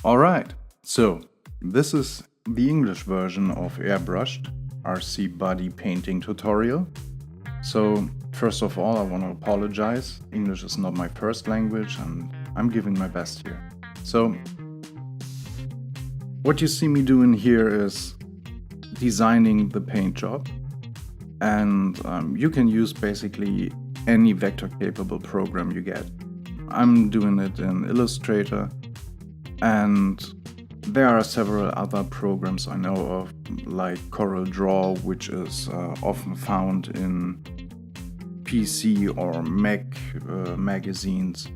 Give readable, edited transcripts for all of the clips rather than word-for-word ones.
Alright, so this is the English version of Airbrushed RC body painting tutorial. So first of all, I want to apologize. English is not my first language and I'm giving my best here. So what you see me doing here is designing the paint job, and you can use basically any vector capable program you get. I'm doing it in Illustrator, and there are several other programs I know of, like CorelDRAW, which is often found in PC or Mac magazines.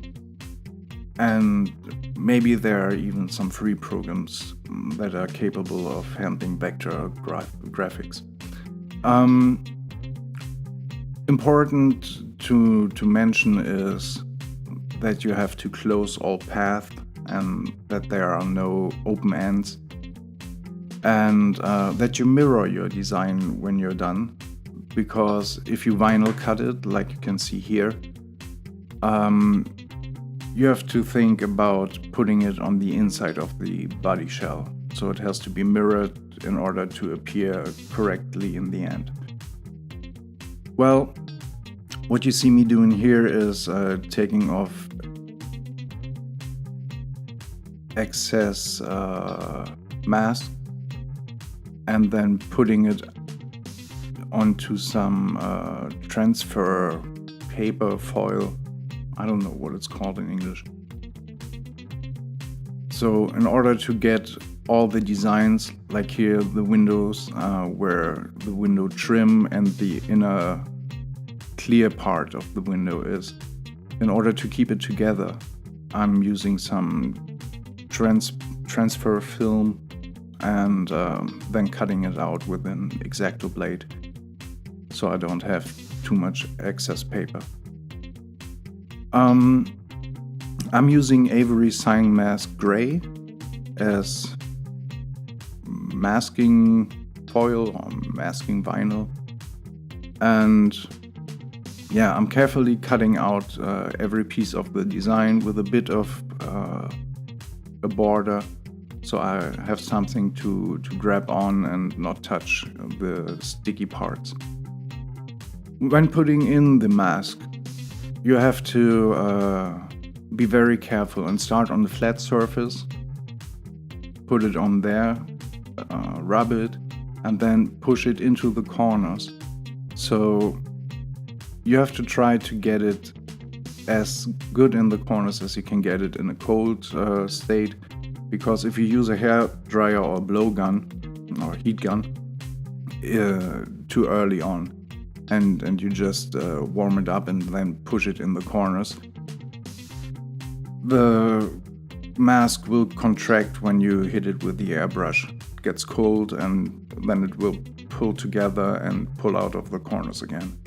And maybe there are even some free programs that are capable of handling vector graphics. Important to mention is that you have to close all paths and that there are no open ends, and that you mirror your design when you're done, because if you vinyl cut it, like you can see here, you have to think about putting it on the inside of the body shell, so it has to be mirrored in order to appear correctly in the end. Well, what you see me doing here is taking off excess mask and then putting it onto some transfer paper foil. I don't know what it's called in English. So in order to get all the designs, like here the windows, where the window trim and the inner clear part of the window is, in order to keep it together, I'm using some transfer film and then cutting it out with an X-Acto blade, so I don't have too much excess paper. I'm using Avery Sign Mask Gray as masking foil or masking vinyl, and yeah, I'm carefully cutting out every piece of the design with a bit of a border, so I have something to grab on and not touch the sticky parts. When putting in the mask, you have to be very careful and start on the flat surface, put it on there, rub it, and then push it into the corners. So you have to try to get it as good in the corners as you can get it in a cold state, because if you use a hair dryer or a blow gun or heat gun too early on, and you just warm it up and then push it in the corners, the mask will contract when you hit it with the airbrush. It gets cold and then it will pull together and pull out of the corners again.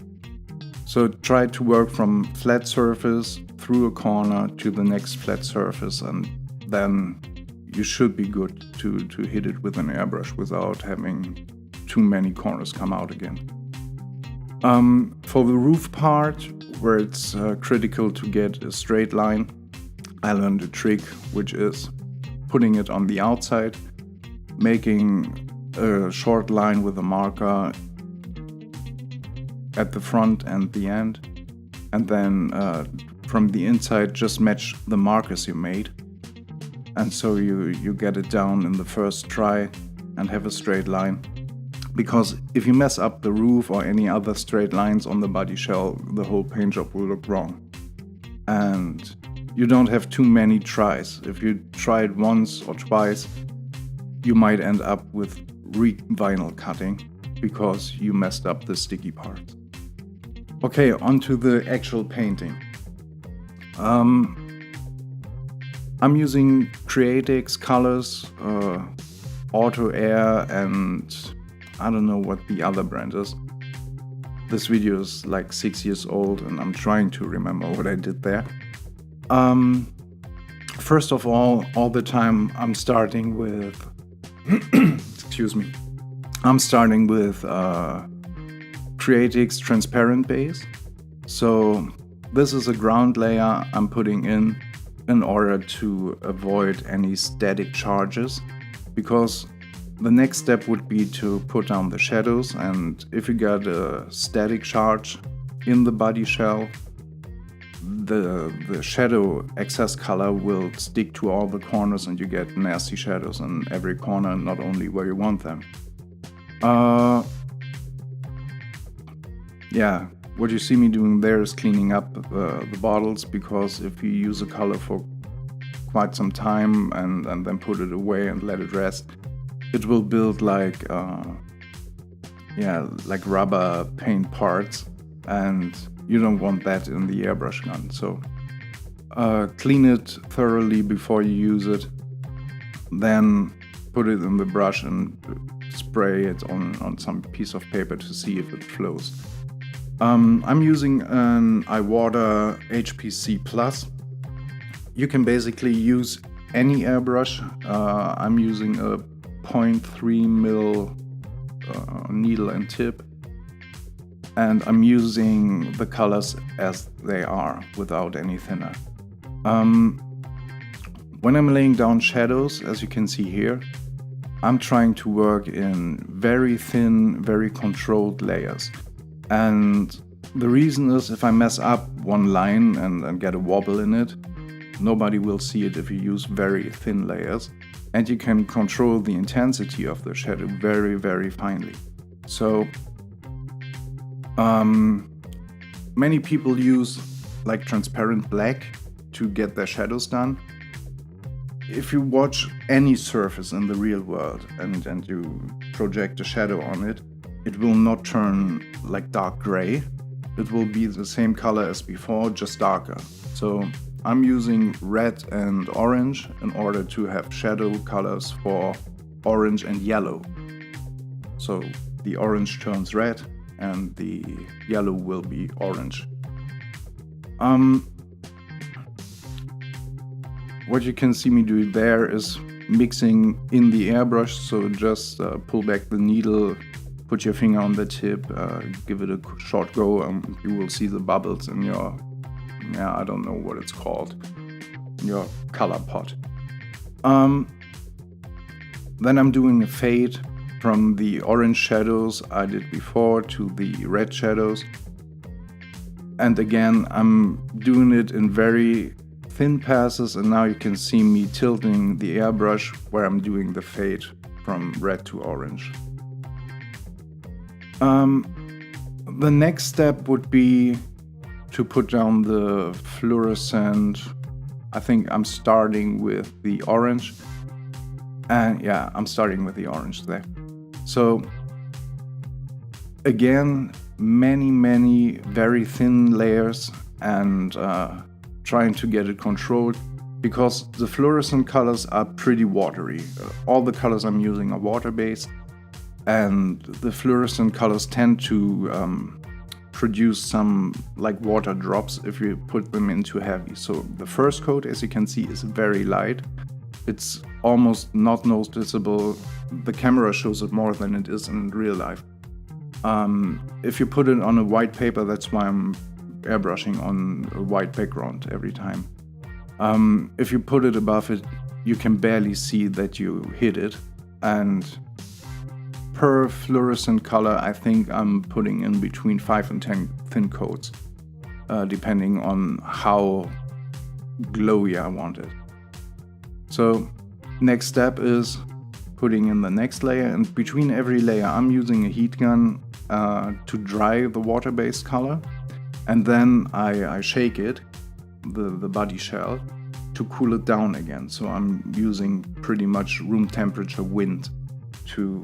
So try to work from flat surface through a corner to the next flat surface, and then you should be good to hit it with an airbrush without having too many corners come out again. For the roof part, where it's critical to get a straight line, I learned a trick, which is putting it on the outside, making a short line with a marker at the front and the end, and then from the inside just match the markers you made, and so you get it down in the first try and have a straight line. Because if you mess up the roof or any other straight lines on the body shell, the whole paint job will look wrong. And you don't have too many tries. If you try it once or twice, you might end up with re-vinyl cutting because you messed up the sticky parts. Okay, onto the actual painting. I'm using Creatix colors, Auto Air, and I don't know what the other brand is. This video is like 6 years old and I'm trying to remember what I did there. First of all the time I'm starting with excuse me. I'm starting with Creatix transparent base. So this is a ground layer I'm putting in in order to avoid any static charges, because the next step would be to put down the shadows, and if you got a static charge in the body shell, the shadow excess color will stick to all the corners and you get nasty shadows in every corner, not only where you want them. Yeah, what you see me doing there is cleaning up the bottles, because if you use a color for quite some time and then put it away and let it rest, it will build like rubber paint parts, and you don't want that in the airbrush gun. So clean it thoroughly before you use it, then put it in the brush and spray it on some piece of paper to see if it flows. I'm using an iWater HPC Plus. You can basically use any airbrush. I'm using a 0.3 mil needle and tip, and I'm using the colors as they are without any thinner. When I'm laying down shadows, as you can see here, I'm trying to work in very thin, very controlled layers. And the reason is, if I mess up one line and get a wobble in it, nobody will see it if you use very thin layers. And you can control the intensity of the shadow very, very finely. So many people use like transparent black to get their shadows done. If you watch any surface in the real world and you project a shadow on it, it will not turn like dark gray. It will be the same color as before, just darker. So I'm using red and orange in order to have shadow colors for orange and yellow. So the orange turns red and the yellow will be orange. What you can see me do there is mixing in the airbrush. So just pull back the needle, put your finger on the tip, give it a short go, and you will see the bubbles in your, I don't know what it's called, your color pot. Then I'm doing a fade from the orange shadows I did before to the red shadows. And again, I'm doing it in very thin passes, and now you can see me tilting the airbrush where I'm doing the fade from red to orange. The next step would be to put down the fluorescent. I think I'm starting with the orange. And yeah, I'm starting with the orange there. So again, many very thin layers, and trying to get it controlled, because the fluorescent colors are pretty watery. All the colors I'm using are water-based, and the fluorescent colors tend to produce some like water drops if you put them in too heavy. So the first coat, as you can see, is very light. It's almost not noticeable. The camera shows it more than it is in real life. If you put it on a white paper, that's why I'm airbrushing on a white background every time. If you put it above it, you can barely see that you hit it. And per fluorescent color, I think I'm putting in between 5 and 10 thin coats, depending on how glowy I want it. So next step is putting in the next layer, and between every layer I'm using a heat gun to dry the water-based color, and then I shake it, the body shell, to cool it down again. So I'm using pretty much room temperature wind to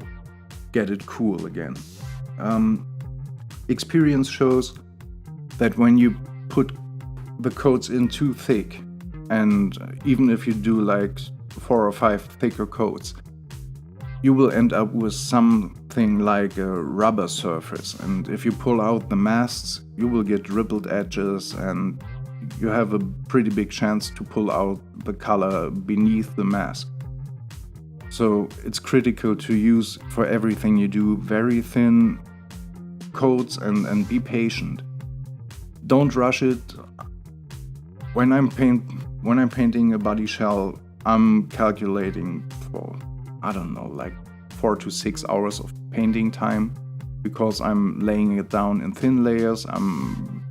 get it cool again. Experience shows that when you put the coats in too thick, and even if you do like 4 or 5 thicker coats, you will end up with something like a rubber surface. And if you pull out the masks, you will get rippled edges, and you have a pretty big chance to pull out the color beneath the mask. So it's critical to use for everything you do very thin coats and be patient. Don't rush it. When I'm when I'm painting a body shell, I'm calculating for, I don't know, like 4 to 6 hours of painting time, because I'm laying it down in thin layers, I'm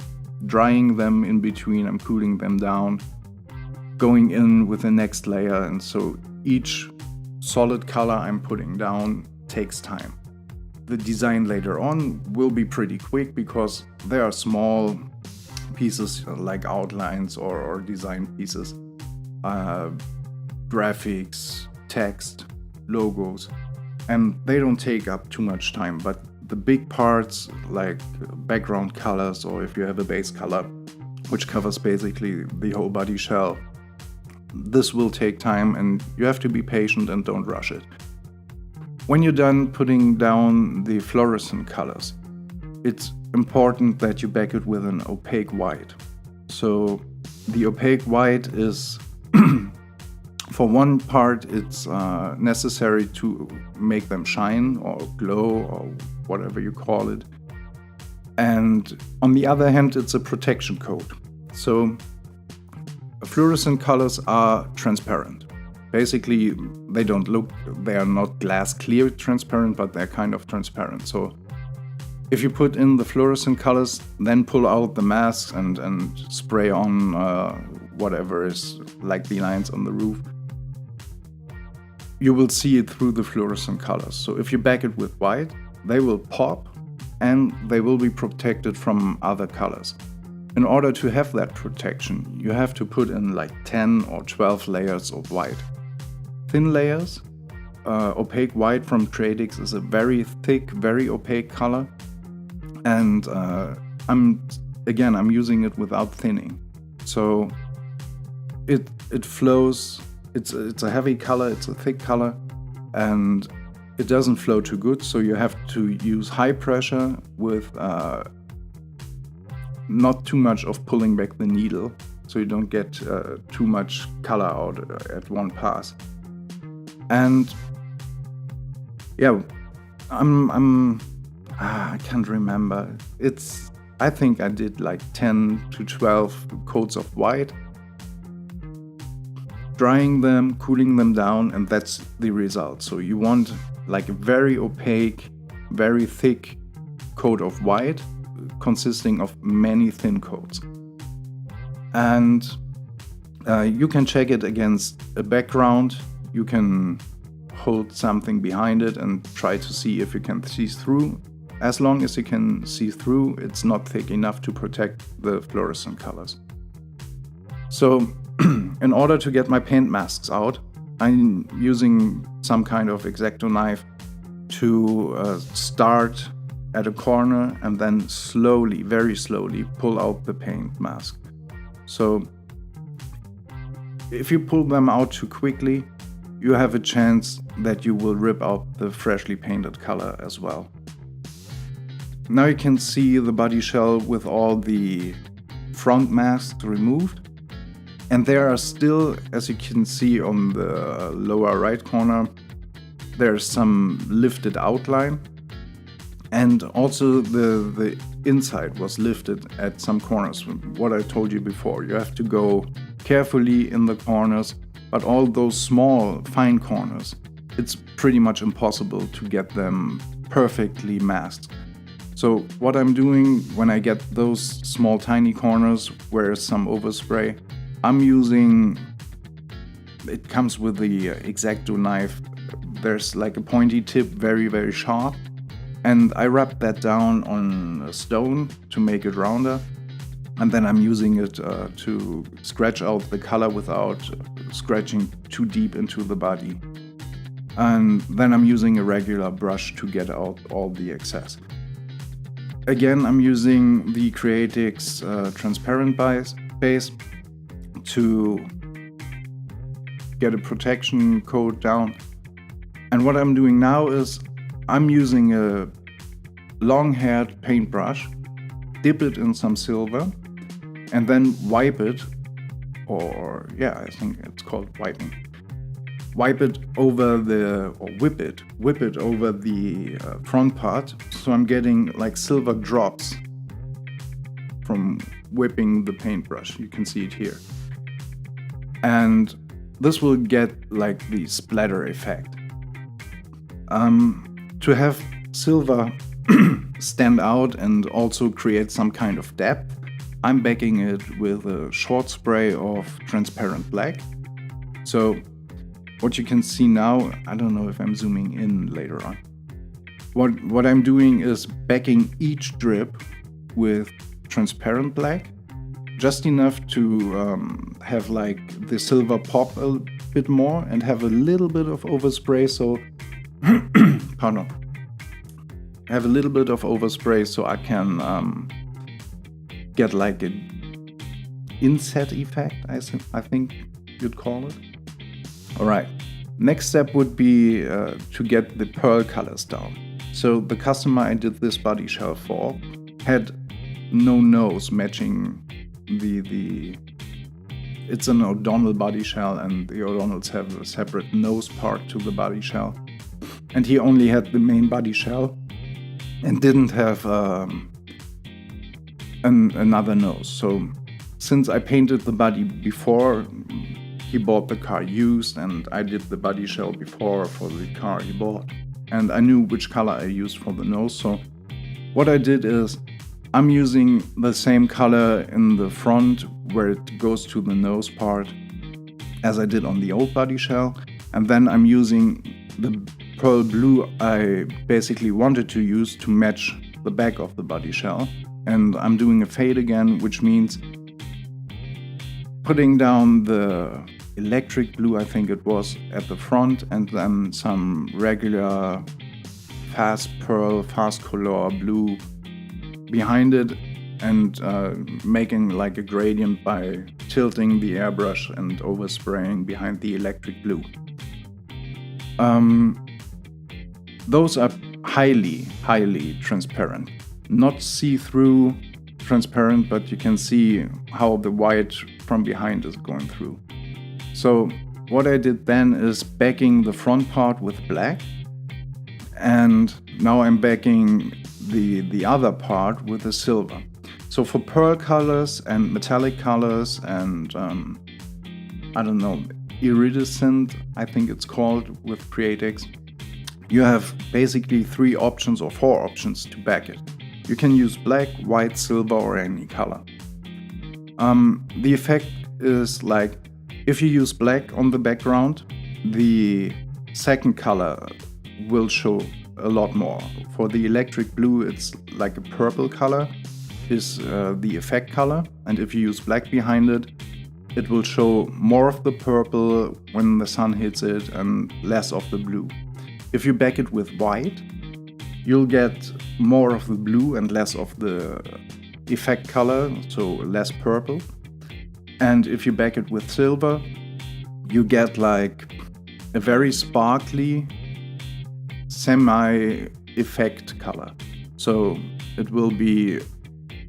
drying them in between, I'm cooling them down, going in with the next layer, and so each solid color I'm putting down takes time. The design later on will be pretty quick because there are small pieces like outlines or design pieces, graphics, text, logos, and they don't take up too much time. But the big parts like background colors, or if you have a base color which covers basically the whole body shell, this will take time and you have to be patient and don't rush it. When you're done putting down the fluorescent colors, it's important that you back it with an opaque white. So the opaque white is, for one part, it's necessary to make them shine or glow or whatever you call it. And on the other hand, it's a protection coat. So fluorescent colors are transparent. Basically, they are not glass clear transparent, but they're kind of transparent. So if you put in the fluorescent colors, then pull out the masks and spray on whatever is like the lines on the roof, you will see it through the fluorescent colors. So if you back it with white, they will pop and they will be protected from other colors. In order to have that protection, you have to put in like 10 or 12 layers of white. Thin layers, opaque white from Creatix is a very thick, very opaque color. And I'm using it without thinning. So it flows, it's a heavy color, it's a thick color, and it doesn't flow too good. So you have to use high pressure with not too much of pulling back the needle, so you don't get too much color out at one pass. And yeah, I can't remember. I think I did like 10 to 12 coats of white, drying them, cooling them down, and that's the result. So you want like a very opaque, very thick coat of white consisting of many thin coats. And you can check it against a background. You can hold something behind it and try to see if you can see through. As long as you can see through, it's not thick enough to protect the fluorescent colors. So in order to get my paint masks out, I'm using some kind of X-Acto knife to start at a corner and then slowly, very slowly, pull out the paint mask. So if you pull them out too quickly, you have a chance that you will rip out the freshly painted color as well. Now you can see the body shell with all the front masks removed. And there are still, as you can see on the lower right corner, there's some lifted outline. And also the inside was lifted at some corners. What I told you before, you have to go carefully in the corners, but all those small, fine corners, it's pretty much impossible to get them perfectly masked. So what I'm doing when I get those small, tiny corners where there's some overspray, I'm using, it comes with the X-Acto knife. There's like a pointy tip, very, very sharp. And I rub that down on a stone to make it rounder. And then I'm using it to scratch out the color without scratching too deep into the body. And then I'm using a regular brush to get out all the excess. Again, I'm using the Creatix transparent base to get a protection coat down. And what I'm doing now is I'm using a long-haired paintbrush, dip it in some silver, and then wipe it, or yeah, I think it's called wiping. Wipe it over whip it over the front part, so I'm getting like silver drops from whipping the paintbrush. You can see it here. And this will get like the splatter effect. To have silver stand out and also create some kind of depth, I'm backing it with a short spray of transparent black. So what you can see now, I don't know if I'm zooming in later on. What I'm doing is backing each drip with transparent black, just enough to have like the silver pop a bit more and have a little bit of overspray, so pardon. Have a little bit of overspray so I can get like an inset effect, I think you'd call it. Alright, next step would be to get the pearl colors down. So the customer I did this body shell for had no nose matching the it's an O'Donnell body shell, and the O'Donnells have a separate nose part to the body shell. And he only had the main body shell and didn't have another nose. So since I painted the body before he bought the car used, and I did the body shell before for the car he bought, and I knew which color I used for the nose, so what I did is I'm using the same color in the front where it goes to the nose part as I did on the old body shell, and then I'm using the pearl blue I basically wanted to use to match the back of the body shell, and I'm doing a fade again, which means putting down the electric blue, I think it was, at the front, and then some regular fast pearl, fast color blue behind it, and making like a gradient by tilting the airbrush and overspraying behind the electric blue. Those are highly transparent. Not see-through transparent, but you can see how the white from behind is going through. So what I did then is backing the front part with black, and now I'm backing the other part with the silver. So for pearl colors and metallic colors and I don't know, iridescent, I think it's called, with Creatix, you have basically 3 options or 4 options to back it. You can use black, white, silver, or any color. The effect is like, if you use black on the background, the second color will show a lot more. For the electric blue, it's like a purple color is the effect color, and if you use black behind it, it will show more of the purple when the sun hits it and less of the blue. If you back it with white, you'll get more of the blue and less of the effect color, so less purple. And if you back it with silver, you get like a very sparkly semi-effect color. So it will be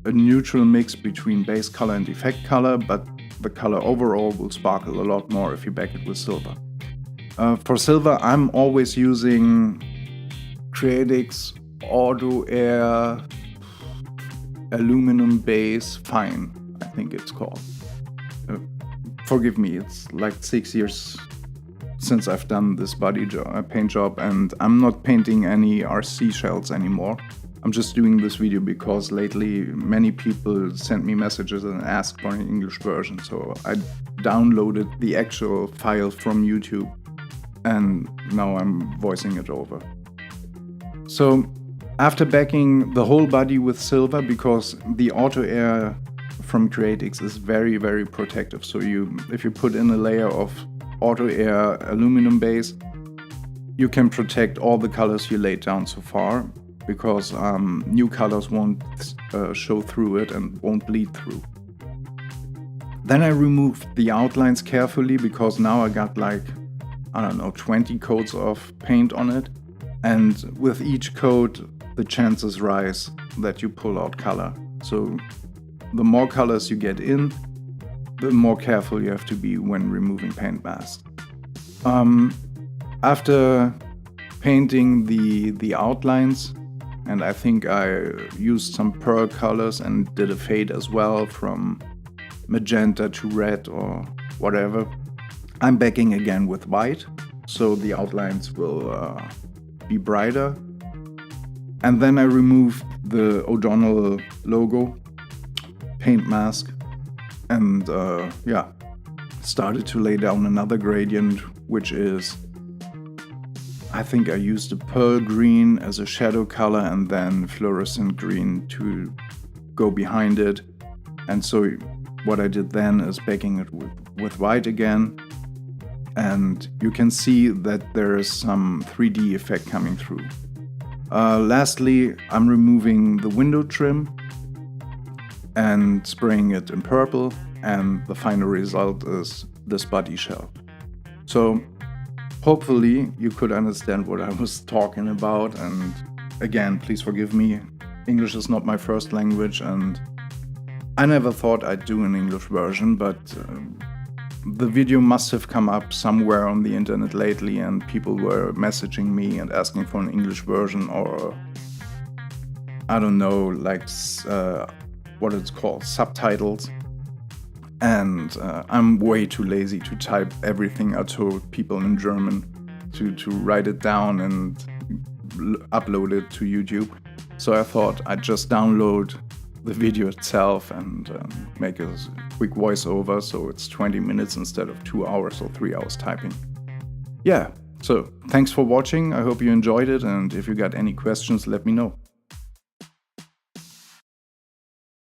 a neutral mix between base color and effect color, but the color overall will sparkle a lot more if you back it with silver. For silver, I'm always using Creatix Auto Air Aluminum Base Fine, I think it's called. Forgive me, it's like 6 years since I've done this paint job, and I'm not painting any RC shells anymore. I'm just doing this video because lately many people sent me messages and asked for an English version, so I downloaded the actual file from YouTube, and now I'm voicing it over. So after backing the whole body with silver, because the Auto Air from Creatix is very, very protective. So if you put in a layer of Auto Air aluminum base, you can protect all the colors you laid down so far, because new colors won't show through it and won't bleed through. Then I removed the outlines carefully, because now I got like, I don't know, 20 coats of paint on it, and with each coat the chances rise that you pull out color. So the more colors you get in, the more careful you have to be when removing paint masks. After painting the outlines, and I think I used some pearl colors and did a fade as well from magenta to red or whatever, I'm backing again with white, so the outlines will be brighter. And then I removed the O'Donnell logo paint mask and started to lay down another gradient, which is, I think I used a pearl green as a shadow color and then fluorescent green to go behind it. And so what I did then is backing it with white again. And you can see that there is some 3D effect coming through. Lastly, I'm removing the window trim and spraying it in purple, and the final result is this body shelf. So hopefully you could understand what I was talking about, and again, please forgive me. English is not my first language, and I never thought I'd do an English version, but the video must have come up somewhere on the internet lately, and people were messaging me and asking for an English version, or I don't know, like what it's called, subtitles. And I'm way too lazy to type everything I told people in German to write it down and upload it to YouTube. So I thought I'd just download the video itself and make a quick voiceover, so it's 20 minutes instead of 2 hours or 3 hours typing. Yeah, so thanks for watching. I hope you enjoyed it, and if you got any questions, let me know.